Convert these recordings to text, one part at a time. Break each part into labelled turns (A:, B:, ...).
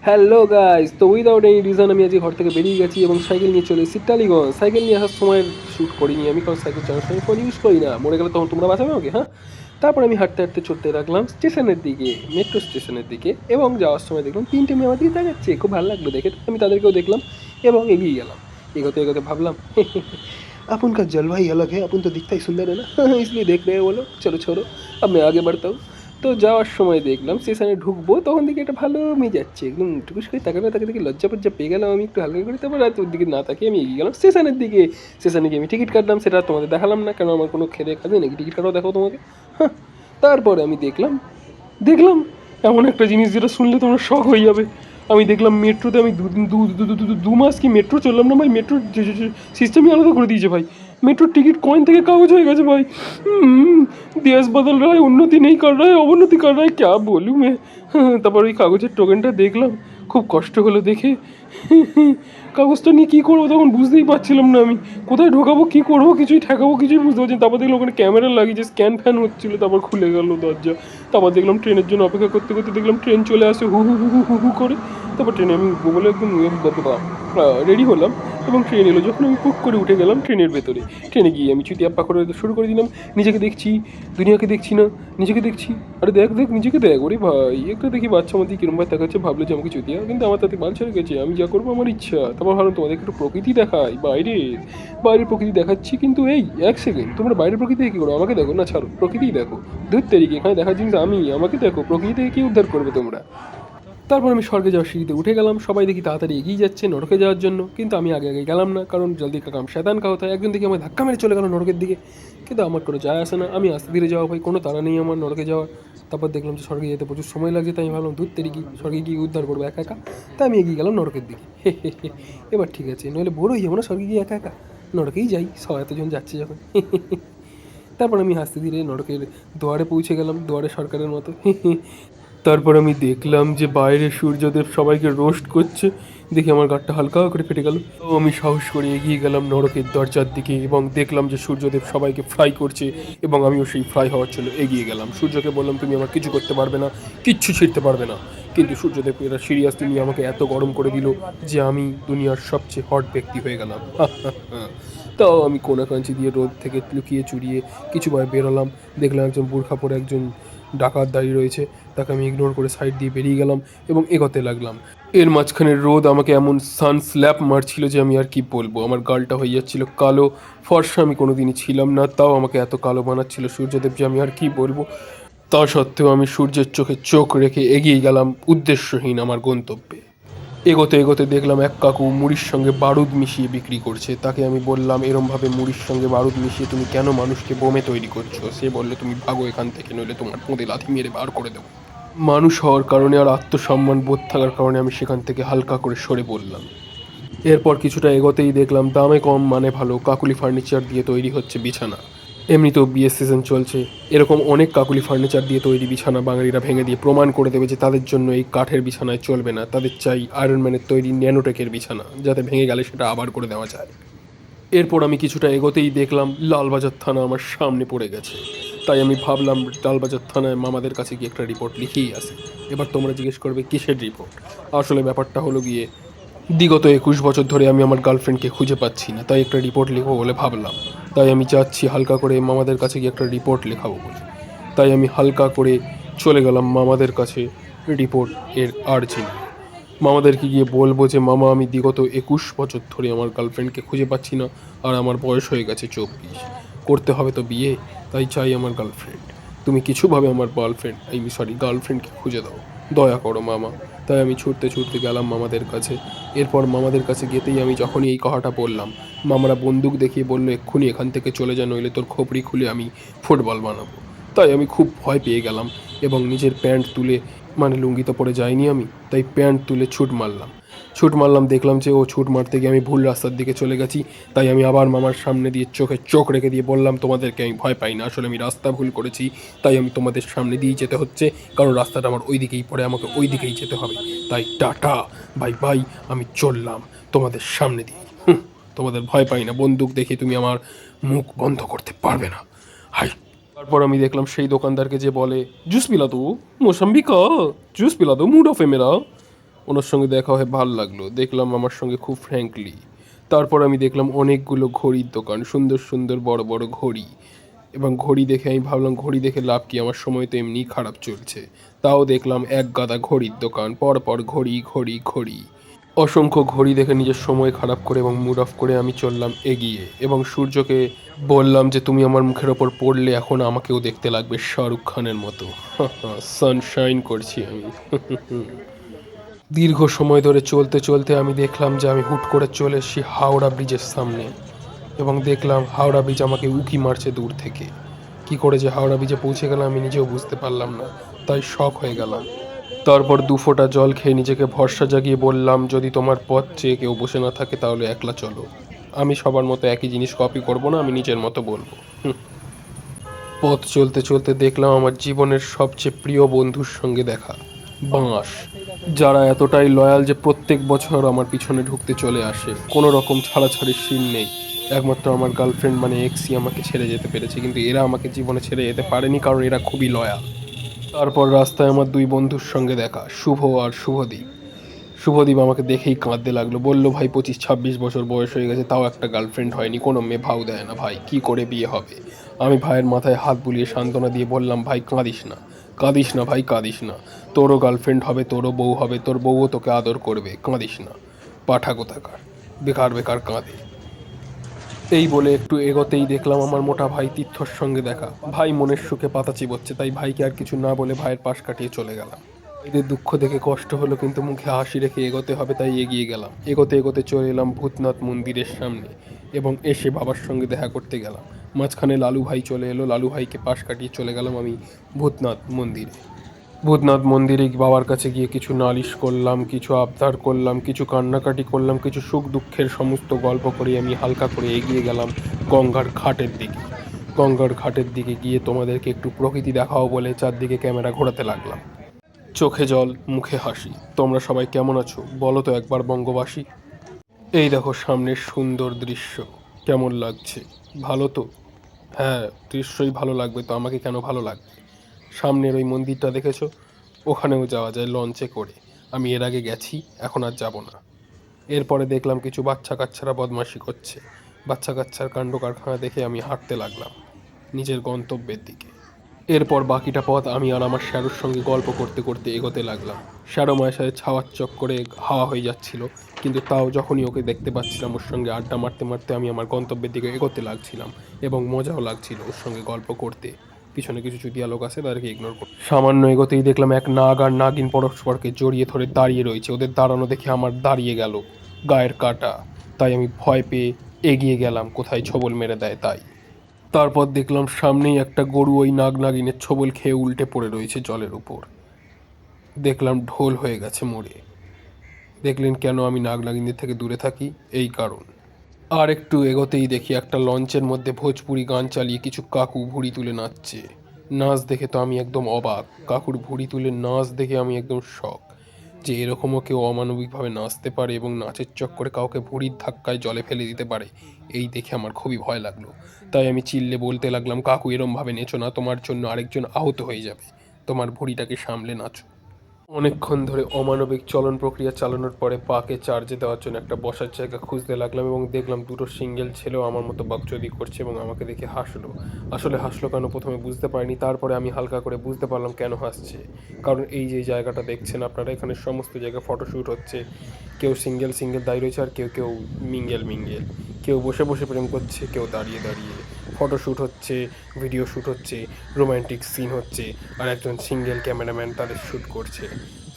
A: Hello guys, তো without any reason আমি আজকে ঘর থেকে বেরিয়ে গেছি এবং সাইকেল নিয়ে চলে এসেছি টালিগঞ্জ। সাইকেল নিয়ে আসার সময় শ্যুট করিনি আমি, কারণ সাইকেল চালানোর সময় ফোন ইউজ করি না, মরে গেলে তখন তোমরা বাঁচাবে আমাকে। হ্যাঁ, তারপর আমি হাঁটতে হাঁটতে চলতে লাগলাম স্টেশনের দিকে, মেট্রো স্টেশনের দিকে, এবং যাওয়ার সময় দেখলাম তিনটে মেয়ে আমার দিকে তাকাচ্ছে, খুব ভালো লাগলো দেখে। আমি তাদেরকেও দেখলাম এবং এগিয়ে গেলাম। এগোতে এগোতে ভাবলাম अपन का जलवा ही अलग है, अपन तो दिखता ही सुंदर है ना, इसलिए देख रहे हो वो लोग, चलो छोड़ो अब मैं आगे बढ़ता हूँ। তো যাওয়ার সময় দেখলাম স্টেশনে ঢুকবো, তখন দেখি একটা ভালো মেয়ে যাচ্ছে, একদম টুকুস করে তাকানো, তাকে দেখে লজ্জা পজ্জা পেয়ে গেলাম আমি একটু হালকা করে। তারপর আর ওর দিকে না তাকিয়ে আমি এগিয়ে গেলাম স্টেশনের দিকে। স্টেশনে গিয়ে আমি টিকিট কাটলাম, সেটা তোমাদের দেখালাম না, কারণ আমার কোনো খেদে কাজে নাকি টিকিট কাটাও দেখাও তোমাকে। হ্যাঁ, তারপরে আমি দেখলাম দেখলাম এমন একটা জিনিস যেটা শুনলে তোমরা শক হয়ে যাবে। আমি দেখলাম মেট্রোতে আমি দু মাস কি মেট্রো চললাম না ভাই, মেট্রোর সিস্টেমই আলাদা করে দিয়েছে ভাই। मेट्रो टिकट कॉइन থেকে কাগজ হয়ে গেছে ভাই। देश बदल रहा है, उन्नति नहीं कर रहा है, अवनति कर रहा है, क्या बोलूँ मैं। তারপর ওই কাগজের টোকেনটা দেখলাম, খুব কষ্ট হলো দেখে। কাগজটা নিয়ে কী করবো তখন বুঝতেই পারছিলাম না আমি, কোথায় ঢোকাবো, কী করবো, কিছুই ঠেকাবো কিছুই বুঝতে পারছি না। তারপর দেখলাম ওখানে ক্যামেরা লাগিয়েছে, স্ক্যান ফ্যান হচ্ছিলো, তারপর খুলে গেল দরজা। তারপর দেখলাম ট্রেনের জন্য অপেক্ষা করতে করতে দেখলাম ট্রেন চলে আসে হু হু হু হু হু হু করে। তারপর ট্রেনে আমি বলে একদম রেডি হলাম এবং ট্রেন এলো। যখন আমি কুক করে উঠে গেলাম ট্রেনের ভেতরে, ট্রেনে গিয়ে আমি চুতিয়াপ্পা করে শুরু করে দিলাম। নিজেকে দেখছি, দুনিয়াকে দেখছি না, নিজেকে দেখছি। আরে দেখ দেখ নিজেকে দেখ, ওরে ভাই একটা দেখি বাচ্চা আমাদের কিরম ভাই দেখাচ্ছে, ভাবলো যে আমাকে চুতিয়া, কিন্তু আমার তাতে বাল ছেড়ে গেছে, আমি যা করবো আমার ইচ্ছা। তারপর ভাবলাম তোমাদেরকে একটু প্রকৃতি দেখাই, বাইরের প্রকৃতি দেখাচ্ছি, কিন্তু এই এক সেকেন্ড, তোমরা বাইরের প্রকৃতি কী করো, আমাকে দেখো না, ছাড়ো প্রকৃতিই দেখো। দূর তারিখে এখানে দেখার জিনিস আমি, আমাকে দেখো, প্রকৃতি থেকে কী উদ্ধার করবে তোমরা। তারপর আমি স্বর্গে যাওয়ার সিঁড়িতে উঠে গেলাম, সবাই দেখি তাড়াতাড়ি এগিয়ে যাচ্ছে নরকে যাওয়ার জন্য, কিন্তু আমি আগে আগে গেলাম না, কারণ জলদি কা কাম শয়তান কা হোতা হ্যায়। একজন দেখি আমার ধাক্কা মেরে চলে গেল নরকের দিকে, কিন্তু আমার কোনো যায় আসে না, আমি আস্তে ধীরে যাওয়া ভাই, কোনো তাড়া নেই আমার নরকে যাওয়ার। তারপর দেখলাম যে স্বর্গে যেতে প্রচুর সময় লাগছে, তাই আমি ভাবলাম ধূর তেরিকি, স্বর্গে গিয়ে উদ্ধার করবো একা একা। তাই আমি এগিয়ে গেলাম নরকের দিকে। এবার ঠিক আছে, নইলে বোর হয়ে যাবো না স্বর্গে গিয়ে একা একা, নরকেই যাই, সব এতজন যাচ্ছে যখন। তারপর আমি হাসতে ধীরে নরকের দুয়ারে পৌঁছে গেলাম, দুয়ারে সরকারের মতো। তারপর আমি দেখলাম যে বাইরে সূর্যদেব সবাইকে রোস্ট করছে, দেখে আমার গাটটা হালকা করে ফেটে গেল। তো আমি সাহস করে এগিয়ে গেলাম নরকের দরজার দিকে এবং দেখলাম যে সূর্যদেব সবাইকে ফ্রাই করছে, এবং আমিও সেই ফ্রাই হওয়ার জন্য এগিয়ে গেলাম। সূর্যকে বললাম তুমি আমার কিছু করতে পারবে না, কিচ্ছু ছিঁড়তে পারবে না। কিন্তু সূর্যদেব এরা সিরিয়াসলি নিয়ে আমাকে এত গরম করে দিল যে আমি দুনিয়ার সবচেয়ে হট ব্যক্তি হয়ে গেলাম। তাও আমি কোনাকাঞ্চি দিয়ে রোদ থেকে লুকিয়ে চুরিয়ে কিছুবার বেরোলাম, দেখলাম একজন বুর্খা পরে একজন ডাকাত দাঁড়িয়ে রয়েছে, তাকে আমি ইগনোর করে সাইড দিয়ে বেরিয়ে গেলাম এবং এগোতে লাগলাম। এর মাঝখানে রোদ আমাকে এমন সান স্ল্যাপ মারছিল যে আমি আর কি বলবো, আমার গালটা হয়ে যাচ্ছিল কালো। ফর্সা আমি কোনোদিনই ছিলাম না, তাও আমাকে এত কালো বানাচ্ছিল সূর্যদেব যে আমি আর কি বলবো। তা সত্ত্বেও আমি সূর্যের চোখে চোখ রেখে এগিয়ে গেলাম উদ্দেশ্যহীন আমার গন্তব্যে। এগোতে এগোতে দেখলাম এক কাকু মুড়ির সঙ্গে বারুদ মিশিয়ে বিক্রি করছে। তাকে আমি বললাম এরমভাবে মুড়ির সঙ্গে বারুদ মিশিয়ে তুমি কেন মানুষকে বোমে তৈরি করছো? সে বললো তুমি ভাগো এখান থেকে, নইলে তোমার পোঁদে লাথি মেরে বার করে দেবো। মানুষ হওয়ার কারণে আর আত্মসম্মান বোধ থাকার কারণে আমি সেখান থেকে হালকা করে সরে পড়লাম। এরপর কিছুটা এগোতেই দেখলাম দামে কম মানে ভালো কাকুলি ফার্নিচার দিয়ে তৈরি হচ্ছে বিছানা। এমনিতেও বিয়ের সিজন চলছে, এরকম অনেক কাকুলি ফার্নিচার দিয়ে তৈরি বিছানা বাঙালিরা ভেঙে দিয়ে প্রমাণ করে দেবে যে তাদের জন্য এই কাঠের বিছানায় চলবে না, তাদের চাই আয়রনম্যানের তৈরি ন্যানোটেকের বিছানা, যাতে ভেঙে গেলে সেটা আবার করে দেওয়া যায়। এরপর আমি কিছুটা এগোতেই দেখলাম লালবাজার থানা আমার সামনে পড়ে গেছে। তাই আমি ভাবলাম লালবাজার থানায় মামাদের কাছে গিয়ে একটা রিপোর্ট লিখেই আসি। এবার তোমরা জিজ্ঞেস করবে কিসের রিপোর্ট। আসলে ব্যাপারটা হলো গিয়ে, বিগত 21 বছর ধরে আমি আমার গার্লফ্রেন্ডকে খুঁজে পাচ্ছি না, তাই একটা রিপোর্ট লিখবো বলে ভাবলাম। তাই আমি যাচ্ছি হালকা করে মামাদের কাছে গিয়ে একটা রিপোর্ট লেখাবো বলে। তাই আমি হালকা করে চলে গেলাম মামাদের কাছে রিপোর্ট এর আর্জি নিয়ে। মামাদেরকে গিয়ে বলবো যে মামা আমি বিগত 21 বছর ধরে আমার গার্লফ্রেন্ডকে খুঁজে পাচ্ছি না, আর আমার বয়স হয়ে গেছে 24, করতে হবে তো বিয়ে, তাই চাই আমার গার্লফ্রেন্ড। তুমি কিছুভাবে আমার গার্লফ্রেন্ডকে খুঁজে দাও, দয়া করো মামা। তাই আমি ছুটতে ছুটতে গেলাম মামাদের কাছে। এরপর মামাদের কাছে যেতেই আমি যখনই এই কথাটা বললাম, মামারা বন্দুক দেখিয়ে বললো এক্ষুনি এখান থেকে চলে যা, নইলে তোর খোপড়ি খুলে আমি ফুটবল বানাবো। তাই আমি খুব ভয় পেয়ে গেলাম এবং নিজের প্যান্ট তুলে, মানে লুঙ্গি তো পরে যাইনি আমি, তাই প্যান্ট তুলে ছুট মারলাম। দেখলাম যে ও ছুট মারতে গিয়ে আমি ভুল রাস্তার দিকে চলে গেছি। তাই আমি আবার মামার সামনে দিয়ে চোখে চোখ রেখে দিয়ে বললাম তোমাদেরকে আমি ভয় পাই না, আসলে আমি রাস্তা ভুল করেছি, তাই আমি তোমাদের সামনে দিয়েই যেতে হচ্ছে, কারণ রাস্তাটা আমার ওই দিকেই পড়ে, আমাকে ওই দিকেই যেতে হবে। তাই টাটা বাই বাই, আমি চললাম তোমাদের সামনে দিয়ে। তোমাদের ভয় পাই না, বন্দুক দেখে তুমি আমার মুখ বন্ধ করতে পারবে না, হাই। তারপর আমি দেখলাম সেই দোকানদারকে যে বলে জুস পিলা দো, মৌসম্বি কা জুস পিলা দো, মুড অফ এ মেরা। ওনার সঙ্গে দেখা হয়ে ভালো লাগলো, দেখলাম আমার সঙ্গে খুব ফ্র্যাঙ্কলি। তারপর আমি দেখলাম অনেকগুলো ঘড়ির দোকান, সুন্দর সুন্দর বড় বড় ঘড়ি। এবং ঘড়ি দেখে আমি ভাবলাম ঘড়ি দেখে লাভ কি, আমার সময় তো এমনিই খারাপ চলছে। তাও দেখলাম এক গাদা ঘড়ির দোকান, পর পর ঘড়ি ঘড়ি ঘড়ি। অসংখ্য ঘড়ি দেখে নিজের সময় খারাপ করে এবং মুড অফ করে আমি চললাম এগিয়ে, এবং সূর্যকে বললাম যে তুমি আমার মুখের ওপর পড়লে এখন আমাকেও দেখতে লাগবে শাহরুখ খানের মতো। সানশাইন করছি আমি। দীর্ঘ সময় ধরে চলতে চলতে আমি দেখলাম যে আমি হুট করে চলে এসেছি হাওড়া ব্রিজের সামনে, এবং দেখলাম হাওড়া ব্রিজ আমাকে উকি মারছে দূর থেকে। কি করে যে হাওড়া ব্রিজে পৌঁছে গেলাম আমি নিজেও বুঝতে পারলাম না, তাই শক হয়ে গেলাম। তারপর দু ফোঁটা জল খেয়ে নিজেকে ভরসা জাগিয়ে বললাম, যদি তোমার পথ চেয়ে কেউ বসে না থাকে তাহলে একলা চলো। আমি সবার মতো একই জিনিস কপি করব না, আমি নিজের মতো বলবো। পথ চলতে চলতে দেখলাম আমার জীবনের সবচেয়ে প্রিয় বন্ধুর সঙ্গে দেখা, বাঁশ। যারা এতটাই লয়াল যে প্রত্যেক বছর আমার পিছনে ঢুকতে চলে আসে, কোনো রকম ছাড়াছাড়ির সিন নেই। একমাত্র আমার গার্লফ্রেন্ড মানে এক্সই আমাকে ছেড়ে যেতে পেরেছে, কিন্তু এরা আমাকে জীবনে ছেড়ে যেতে পারেনি, কারণ এরা খুবই লয়াল। তারপর রাস্তায় আমার দুই বন্ধুর সঙ্গে দেখা, শুভ আর শুভদীপ। শুভদীপ আমাকে দেখেই কাঁদতে লাগলো, বলল ভাই 25-26 বছর বয়স হয়ে গেছে, তাও একটা গার্লফ্রেন্ড হয়নি, কোনো মেয়ে ভাও দেয় না ভাই, কি করে বিয়ে হবে। আমি ভাইয়ের মাথায় হাত বুলিয়ে সান্ত্বনা দিয়ে বললাম, ভাই কাঁদিস না, কাঁদিস না ভাই, কাঁদিস না। তোরও গার্লফ্রেন্ড হবে, তোরও বউ হবে, তোর বউও তোকে আদর করবে, কাঁদিস না। পাঠা কোথাকার, বেকার বেকার কাঁদে। এই বলে একটু এগোতেই দেখলাম আমার মোটা ভাই তীর্থর সঙ্গে দেখা। ভাই মনের সুখে পাতা চিবোচ্ছে, তাই ভাইকে আর কিছু না বলে ভাইয়ের পাশ কাটিয়ে চলে গেলাম। এদের দুঃখ দেখে কষ্ট হলো, কিন্তু মুখে হাসি রেখে এগোতে হবে তাই এগিয়ে গেলাম। এগোতে এগোতে চলে এলাম ভূতনাথ মন্দিরের সামনে, এবং এসে বাবার সঙ্গে দেখা করতে গেলাম। মাঝখানে লালু ভাই চলে এলো, লালু ভাইকে পাশ কাটিয়ে চলে গেলাম আমি ভূতনাথ মন্দিরে। ভূতনাথ মন্দিরে বাবার কাছে গিয়ে কিছু নালিশ করলাম, কিছু আবদার করলাম, কিছু কান্নাকাটি করলাম, কিছু সুখ দুঃখের সমস্ত গল্প করে আমি হালকা করে এগিয়ে গেলাম গঙ্গার ঘাটের দিকে। গঙ্গার ঘাটের দিকে গিয়ে তোমাদেরকে একটু প্রকৃতি দেখাও বলে চারদিকে ক্যামেরা ঘোরাতে লাগলাম। চোখে জল, মুখে হাসি। তোমরা সবাই কেমন আছো বলো তো একবার বঙ্গবাসী। এই দেখো সামনের সুন্দর দৃশ্য, কেমন লাগছে? ভালো তো? হ্যাঁ, দৃশ্যই ভালো লাগবে তো, আমাকে কেন ভালো লাগবে। সামনের ওই মন্দিরটা দেখেছো? ওখানেও যাওয়া যায় লঞ্চে করে। আমি এর আগে গেছি, এখন আর যাব না। এরপরে দেখলাম কিছু বাচ্চা কাচ্চারা বদমাশি করছে। বাচ্চা কাচ্চার কাণ্ড কারখানা দেখে আমি হাঁটতে লাগলাম নিজের গন্তব্যের দিকে। এরপর বাকিটা পথ আমি আর আমার শ্যারোর সঙ্গে গল্প করতে করতে এগোতে লাগলাম। শ্যারো মায়ের সাথে ছাওয়ার চক করে হাওয়া হয়ে যাচ্ছিল, কিন্তু তাও যখনই ওকে দেখতে পাচ্ছিলাম ওর সঙ্গে আড্ডা মারতে মারতে আমি আমার গন্তব্যের দিকে এগোতে লাগছিলাম, এবং মজাও লাগছিল ওর সঙ্গে গল্প করতে। পিছনে কিছু চুতিয়া লোক আছে, তাদেরকে ইগনোর করি। সামান্য এগোতেই দেখলাম এক নাগ আর নাগিন পরস্পরকে জড়িয়ে ধরে দাঁড়িয়ে রয়েছে। ওদের দাঁড়ানো দেখে আমার দাঁড়িয়ে গেল গায়ের কাটা, তাই আমি ভয় পেয়ে এগিয়ে গেলাম কোথায় ছোবল মেরে দেয় তাই। তারপর দেখলাম সামনেই একটা গরু ওই নাগ নাগিনের ছোবল খেয়ে উল্টে পড়ে রয়েছে জলের উপর। দেখলাম ঢোল হয়ে গেছে মরে। দেখলেন কেন আমি নাগ নাগিনের থেকে দূরে থাকি? এই কারণ। আর একটু এগোতেই দেখি একটা লঞ্চের মধ্যে ভোজপুরি গান চালিয়ে কিছু কাকু ভুঁড়ি তুলে নাচছে। নাচ দেখে তো আমি একদম অবাক, কাকুর ভুঁড়ি তুলে নাচ দেখে আমি একদম শক, যে এরকমও কেউ অমানবিকভাবে নাচতে পারে এবং নাচের চক্করে কাউকে ভুঁড়ির ধাক্কায় জলে ফেলে দিতে পারে। এই দেখে আমার খুবই ভয় লাগলো, তাই আমি চিল্লে বলতে লাগলাম, কাকু এরমভাবে নেচো না, তোমার জন্য আরেকজন আহত হয়ে যাবে, তোমার ভুঁড়িটাকে সামলে নাচো। অনেকক্ষণ ধরে অমানবিক চলন প্রক্রিয়া চালানোর পরে পাকে চার্জে দেওয়ার জন্য একটা বসার জায়গা খুঁজতে লাগলাম, এবং দেখলাম দুটো সিঙ্গেল ছেলেও আমার মতো বাকচুদি করছে এবং আমাকে দেখে হাসলো। আসলে হাসলো কেন প্রথমে বুঝতে পারিনি, তারপরে আমি হালকা করে বুঝতে পারলাম কেন হাসছে। কারণ এই যে জায়গাটা দেখছেন আপনারা, এখানে সমস্ত জায়গায় ফটোশ্যুট হচ্ছে। কেউ সিঙ্গেল সিঙ্গেল দাঁড়িয়ে রয়েছে, আর কেউ কেউ মিঙ্গেল মিঙ্গেল। কেউ বসে বসে প্রেম করছে, কেউ দাঁড়িয়ে দাঁড়িয়ে। ফটোশ্যুট হচ্ছে, ভিডিও শ্যুট হচ্ছে, রোম্যান্টিক সিন হচ্ছে, আর একজন সিঙ্গেল ক্যামেরাম্যান তাদের শ্যুট করছে।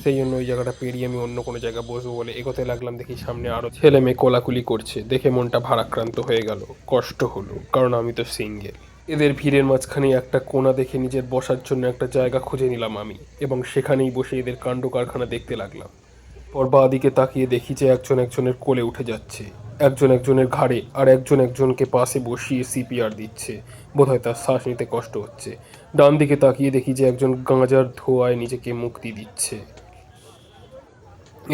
A: সেই জন্য ওই জায়গাটা পেরিয়ে আমি অন্য কোনো জায়গায় বসবো বলে এগোতে লাগলাম, দেখি সামনে আরও ছেলে মেয়ে কোলাকুলি করছে। দেখে মনটা ভারাক্রান্ত হয়ে গেল, কষ্ট হলো, কারণ আমি তো সিঙ্গেল। এদের ভিড়ের মাঝখানে একটা কোণা দেখে নিজের বসার জন্য একটা জায়গা খুঁজে নিলাম আমি, এবং সেখানেই বসে এদের কাণ্ড কারখানা দেখতে লাগলাম। পর বাঁ দিকে তাকিয়ে দেখি যে একজন একজনের কোলে উঠে যাচ্ছে, একজন একজনের ঘাড়ে, আর একজন একজনকে পাশে বসিয়ে সিপিআর দিচ্ছে, বোধহয় তার শ্বাস নিতে কষ্ট হচ্ছে। ডান দিকে তাকিয়ে দেখি যে একজন গাঁজার ধোঁয়ায় নিজেকে মুক্তি দিচ্ছে।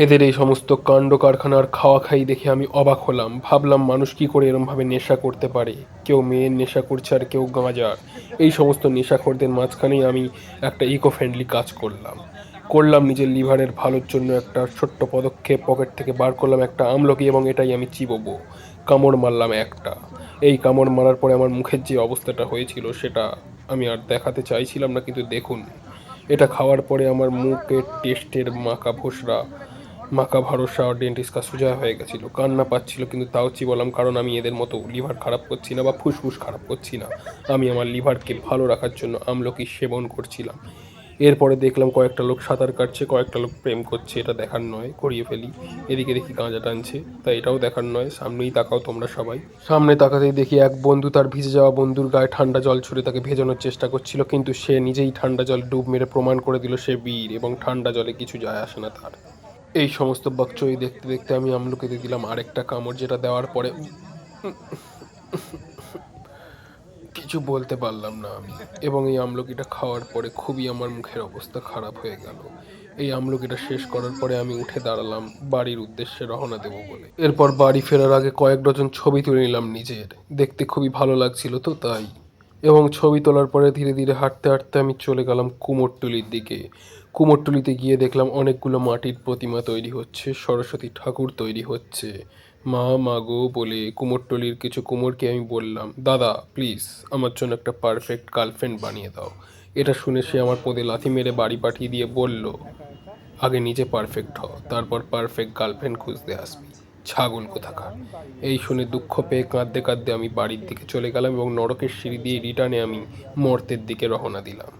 A: এদের এই সমস্ত কাণ্ড কারখানার খাওয়া খাই দেখে আমি অবাক হলাম। ভাবলাম মানুষ কি করে এরমভাবে নেশা করতে পারে, কেউ মেয়ের নেশা করছে আর কেউ গাঁজার। এই সমস্ত নেশাখোরদের মাঝখানেই আমি একটা ইকো ফ্রেন্ডলি কাজ করলাম। করলাম নিজের লিভারের ভালোর জন্য একটা ছোট্ট পদক্ষেপ, পকেট থেকে বার করলাম একটা আমলকি এবং এটাই আমি চিবোবো। কামড় মারলাম একটা। এই কামড় মারার পরে আমার মুখের যে অবস্থাটা হয়েছিল সেটা আমি আর দেখাতে চাইছিলাম না, কিন্তু দেখুন, এটা খাওয়ার পরে আমার মুখের টেস্টের মাকা ভরসা ডেন্টিস্টকা সোজা হয়ে গেছিলো, কান্না পাচ্ছিল, কিন্তু তাও চিবলাম, কারণ আমি এদের মতো লিভার খারাপ করছি না বা ফুসফুস খারাপ করছি না। আমি আমার লিভারকে ভালো রাখার জন্য আমলকি সেবন করছিলাম। এরপরে দেখলাম কয়েকটা লোক সাঁতার কাটছে, কয়েকটা লোক প্রেম করছে, এটা দেখার নয়, করিয়ে ফেলি। এদিকে দেখি গাঁজা টানছে, তাই এটাও দেখার নয়, সামনেই তাকাও তোমরা সবাই। সামনে তাকাতেই দেখি এক বন্ধু তার ভিজে যাওয়া বন্ধুর গায়ে ঠান্ডা জল ছুড়ে তাকে ভেজানোর চেষ্টা করছিল, কিন্তু সে নিজেই ঠান্ডা জল ডুব মেরে প্রমাণ করে দিল সে বীর এবং ঠান্ডা জলে কিছু যায় আসে না তার। এই সমস্ত বকচই দেখতে দেখতে আমি আমলকিতে দিলাম আরেকটা কামড়, যেটা দেওয়ার পরে কিছু বলতে পারলাম না আমি। এবং এই আমলকিটা খাওয়ার পরে খুবই আমার মুখের অবস্থা খারাপ হয়ে গেল। এই আমলকিটা শেষ করার পরে আমি উঠে দাঁড়ালাম বাড়ির উদ্দেশ্যে রওনা দেবো বলে। এরপর বাড়ি ফেরার আগে কয়েক ডজন ছবি তুলে নিলাম নিজের, দেখতে খুবই ভালো লাগছিল তো তাই। এবং ছবি তোলার পরে ধীরে ধীরে হাঁটতে হাঁটতে আমি চলে গেলাম কুমোরটুলির দিকে। কুমোরটুলিতে গিয়ে দেখলাম অনেকগুলো মাটির প্রতিমা তৈরি হচ্ছে, সরস্বতী ঠাকুর তৈরি হচ্ছে। মা মাগো বলে কুমোরটুলির কিছু কুমোরকে আমি বললাম, দাদা প্লিজ আমার জন্য একটা পারফেক্ট গার্লফ্রেন্ড বানিয়ে দাও। এটা শুনে সে আমার পোদে লাথি মেরে বাড়ি পাঠিয়ে দিয়ে বলল, আগে নিজে পারফেক্ট হ, তারপর পারফেক্ট গার্লফ্রেন্ড খুঁজতে আসবি, ছাগল কোথাকার। এই শুনে দুঃখ পেয়ে কাঁদতে কাঁদতে আমি বাড়ির দিকে চলে গেলাম এবং নরকের সিঁড়ি দিয়ে রিটার্নে আমি মর্তের দিকে রওনা দিলাম।